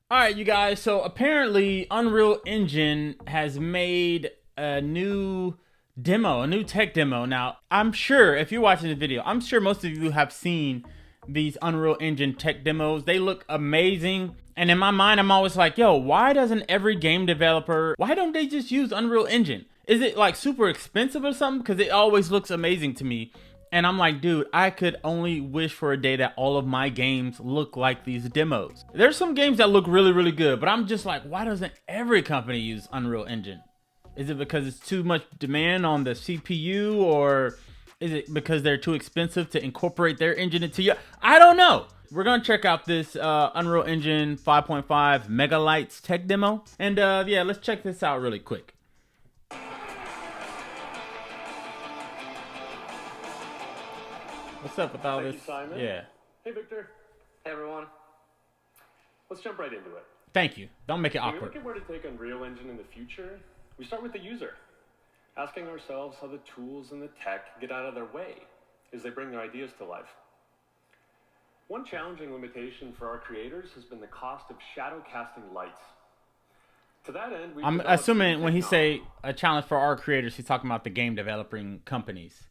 All right, you guys. So apparently, Unreal Engine has made a new demo, a new tech demo. Now, I'm sure if you're watching the video, I'm sure most of you have seen these Unreal Engine tech demos. They look amazing. And in my mind, I'm always like, yo, why doesn't every game developer, why don't they just use Unreal Engine? Is it like super expensive or something? Because it always looks amazing to me. And I'm like, dude, I could only wish for a day that all of my games look like these demos. There's some games that look really, really good, but I'm just like, why doesn't every company use Unreal Engine? Is it because it's too much demand on the CPU, or is it because they're too expensive to incorporate their engine into you? I don't know. We're gonna check out this Unreal Engine 5.5 Megalights tech demo. And yeah, let's check this out really quick. What's up with all Thank this? you, Simon. Yeah. Hey, Victor. Hey, everyone. Let's jump right into it. Thank you. Don't make it When we awkward. look at where to take Unreal Engine in the future, we start with the user, asking ourselves how the tools and the tech get out of their way as they bring their ideas to life. One challenging limitation for our creators has been the cost of shadow casting lights. To that end, I'm assuming when he say a challenge for our creators, he's talking about the game developing companies.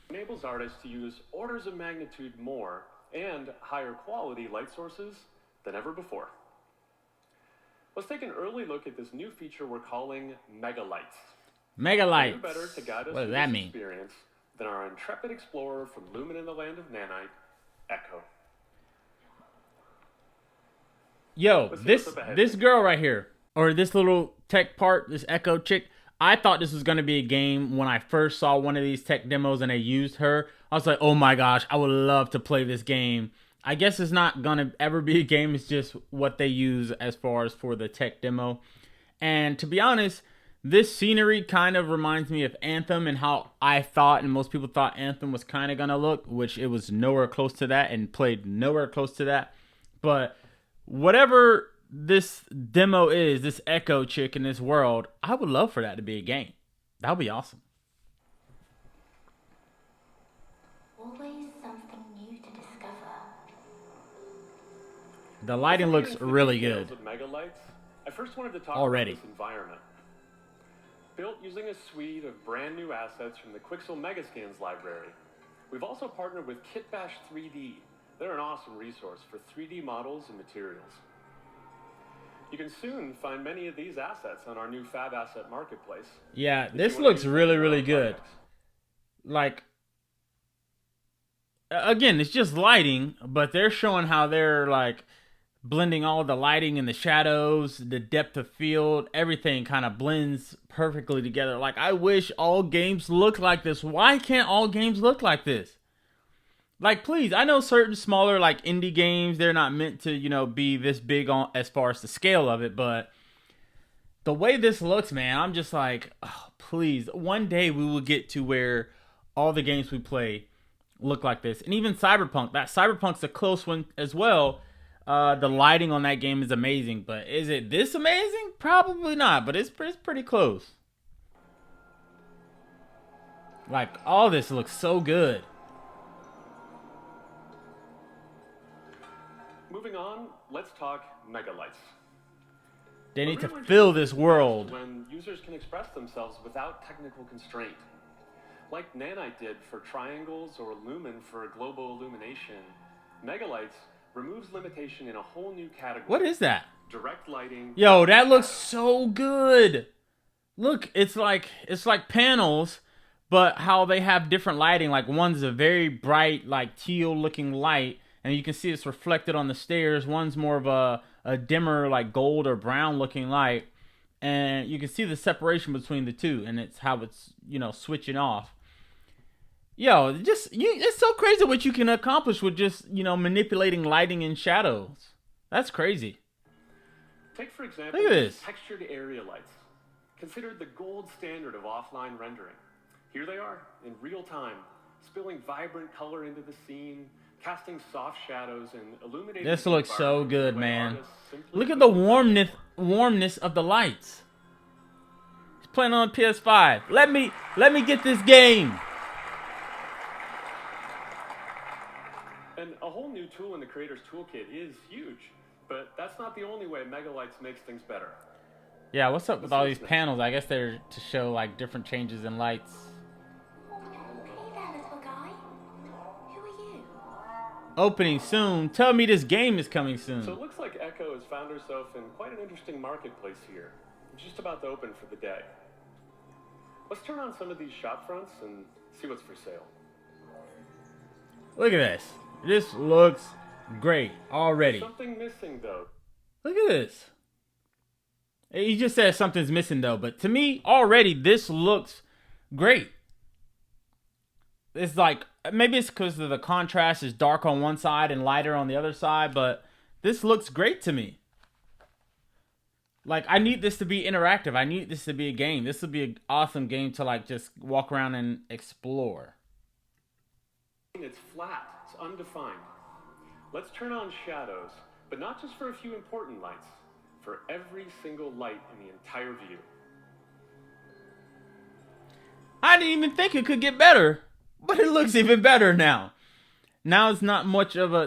Enables artists to use orders of magnitude more and higher quality light sources than ever before. Let's take an early look at this new feature we're calling Megalights. Megalights. Who better to guide us What does through that this mean? experience than our intrepid explorer from Lumen in the land of Nanite, Echo. Yo, Let's see this what's up ahead. this girl right here, or this little tech part, this Echo chick, I thought this was gonna be a game when I first saw one of these tech demos and they used her. I was like, oh my gosh, I would love to play this game. I guess it's not gonna ever be a game, it's just what they use as far as for the tech demo. And to be honest, this scenery kind of reminds me of Anthem and how I thought and most people thought Anthem was kind of gonna look, which it was nowhere close to that and played nowhere close to that. But whatever this demo is, this Echo chick in this world, I would love for that to be a game. That would be awesome. Always something new to discover. The lighting Before we looks get into the really details good of Megalights, I first wanted to talk already. about this environment. Built using a suite of brand new assets from the Quixel Megascans library, we've also partnered with Kitbash 3D. They're an awesome resource for 3D models and materials. You can soon find many of these assets on our new Fab Asset Marketplace. Yeah, if you this wanna looks use them really, in your really own good. projects. Like, again, it's just lighting, but they're showing how they're like blending all the lighting and the shadows, the depth of field, everything kind of blends perfectly together. Like, I wish all games looked like this. Why can't all games look like this? Like, please, I know certain smaller like indie games, they're not meant to, be this big on as far as the scale of it, but the way this looks, man, I'm just like, oh, please, one day we will get to where all the games we play look like this. And even Cyberpunk, that Cyberpunk's a close one as well. The lighting on that game is amazing, but is it this amazing? Probably not, but it's pretty close. Like, all this looks so good. Moving on, let's talk Megalights. They need to Unreal Engine fill is this best world. when users can express themselves without technical constraint. Like Nanite did for triangles or Lumen for global illumination, Megalights removes limitation in a whole new category. What is that? Direct lighting. Yo, that and looks shadows. so good. Look, it's like panels, but how they have different lighting. Like, one's a very bright, like teal looking light, and you can see it's reflected on the stairs. One's more of a dimmer, like gold or brown looking light, and you can see the separation between the two, and it's how it's switching off. Yo, it's so crazy what you can accomplish with just manipulating lighting and shadows. That's crazy. Take, for example, Look at this. textured area lights, considered the gold standard of offline rendering. Here they are, in real time, spilling vibrant color into the scene, casting soft shadows, and illuminating. This the looks so environment good, the way man. artists simply Look at the couldn't. warmness of the lights. He's playing on PS5. Let me get this game. And a whole new tool in the creator's toolkit is huge. But that's not the only way Megalights makes things better. Yeah, what's up with all these Next. panels? I guess they're to show like different changes in lights. Hey there, little guy. Who are you? Opening soon. Tell me this game is coming soon. So it looks like Echo has found herself in quite an interesting marketplace here. It's just about to open for the day. Let's turn on some of these shop fronts and see what's for sale. Look at this. This looks great already. Something missing though. Look at this. He just said something's missing though, but to me already this looks great. It's like, maybe it's because of the contrast is dark on one side and lighter on the other side, but this looks great to me. Like, I need this to be interactive. I need this to be a game. This would be an awesome game to like just walk around and explore. It's flat, it's undefined. Let's turn on shadows, but not just for a few important lights, for every single light in the entire view. I didn't even think it could get better, but it looks even better now. Now it's not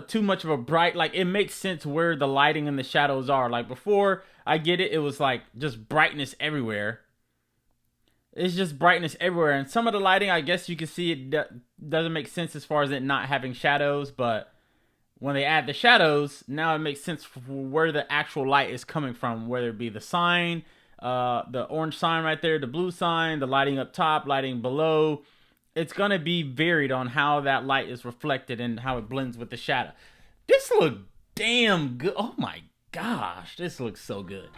too much of a bright, like it makes sense where the lighting and the shadows are. Like before, I get it, it was like just brightness everywhere. It's just brightness everywhere. And some of the lighting, I guess you can see it doesn't make sense as far as it not having shadows. But when they add the shadows, now it makes sense for where the actual light is coming from. Whether it be the sign, the orange sign right there, the blue sign, the lighting up top, lighting below. It's going to be varied on how that light is reflected and how it blends with the shadow. This looks damn good. Oh my gosh, this looks so good.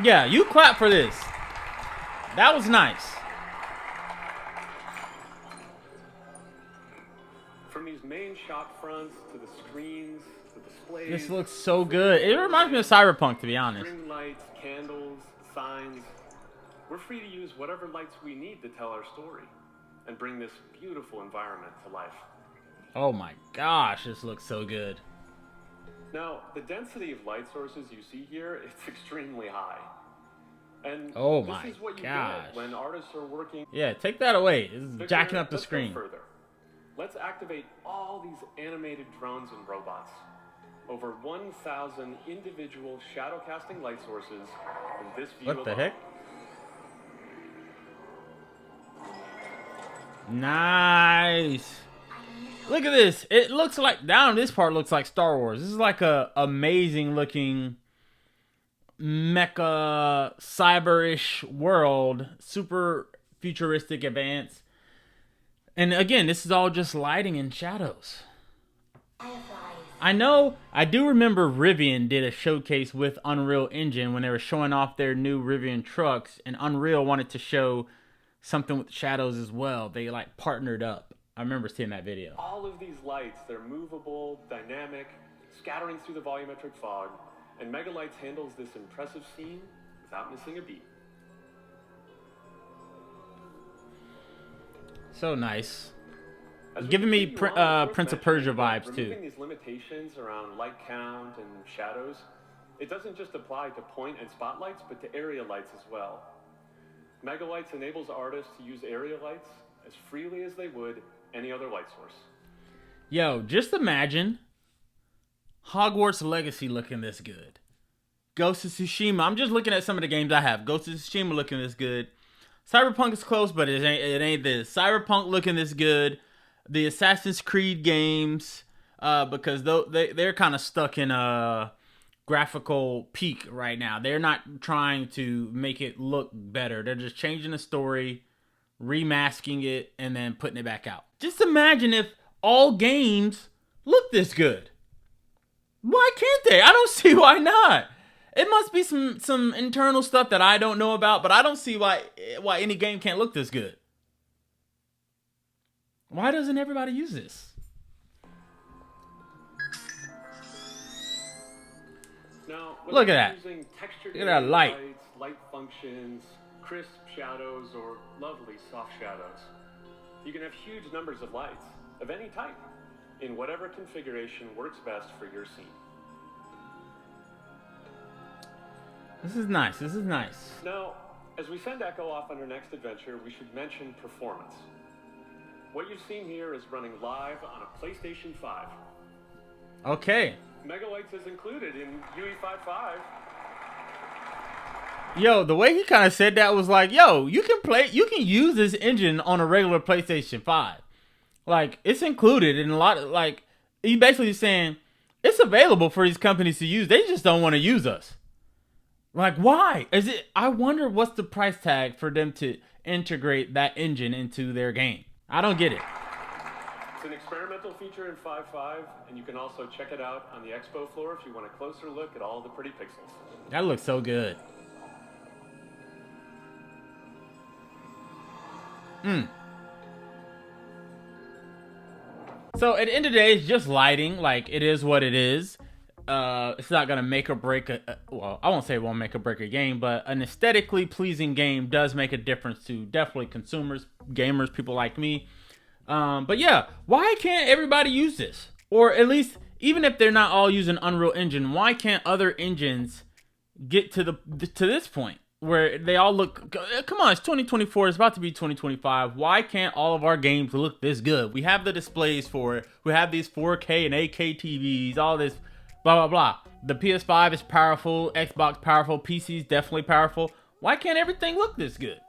Yeah, you clap for this. That was nice. From these main shop fronts to the screens, the displays. This looks so good. It reminds me of Cyberpunk, to be honest. String lights, candles, signs. We're free to use whatever lights we need to tell our story and bring this beautiful environment to life. Oh my gosh, this looks so good. Now, the density of light sources you see here, it's extremely high. And Oh this my is what you gosh. get when artists are working. Yeah, take that away. This is Victor, jacking up the let's go screen. further. Let's activate all these animated drones and robots. Over 1,000 individual shadow casting light sources in this view What the alone. heck? Nice. Look at this. It looks like, down this part looks like Star Wars. This is like a amazing looking mecha cyber-ish world. Super futuristic advance. And again, this is all just lighting and shadows. I do remember Rivian did a showcase with Unreal Engine when they were showing off their new Rivian trucks, and Unreal wanted to show something with shadows as well. They like partnered up. I remember seeing that video. All of these lights, they're movable, dynamic, scattering through the volumetric fog, and Megalights handles this impressive scene without missing a beat. So nice. As we Giving me continue on, it's worth Prince of Persia mentioning that vibes, too. Removing these limitations around light count and shadows, it doesn't just apply to point and spotlights, but to area lights as well. Megalights enables artists to use area lights as freely as they would any other light source. Yo, just imagine Hogwarts Legacy looking this good. Ghost of Tsushima. I'm just looking at some of the games I have. Ghost of Tsushima looking this good. Cyberpunk is close, but it ain't this. Cyberpunk looking this good. The Assassin's Creed games, because they're kind of stuck in a graphical peak right now. They're not trying to make it look better. They're just changing the story, remasking it, and then putting it back out. Just imagine if all games look this good. Why can't they? I don't see why not. It must be some internal stuff that I don't know about, but I don't see why any game can't look this good. Why doesn't everybody use this? Now, Look at that. using textured Look at that light. lights, light functions, crisp shadows, or lovely soft shadows, you can have huge numbers of lights of any type in whatever configuration works best for your scene. This is nice. This is nice. Now, as we send Echo off on her next adventure, we should mention performance. What you've seen here is running live on a PlayStation 5. Okay. megabytes is included in UE55. Yo, the way he kind of said that was like, yo, you can use this engine on a regular PlayStation 5. Like, it's included in a lot of, like, he basically saying it's available for these companies to use. They just don't want to use us. Like, why? I wonder what's the price tag for them to integrate that engine into their game. I don't get it. It's an experimental feature in 5.5, and you can also check it out on the expo floor if you want a closer look at all the pretty pixels. That looks so good. So at the end of the day, it's just lighting. Like, it is what it is. It's not gonna make or break well, I won't say it won't make or break a game, but an aesthetically pleasing game does make a difference to definitely consumers, gamers, people like me. But yeah, why can't everybody use this? Or at least, even if they're not all using Unreal Engine, why can't other engines get to this point where they all look? Come on, it's 2024. It's about to be 2025. Why can't all of our games look this good? We have the displays for it. We have these 4K and 8K TVs. All this, blah blah blah. The PS5 is powerful. Xbox powerful. PC's definitely powerful. Why can't everything look this good?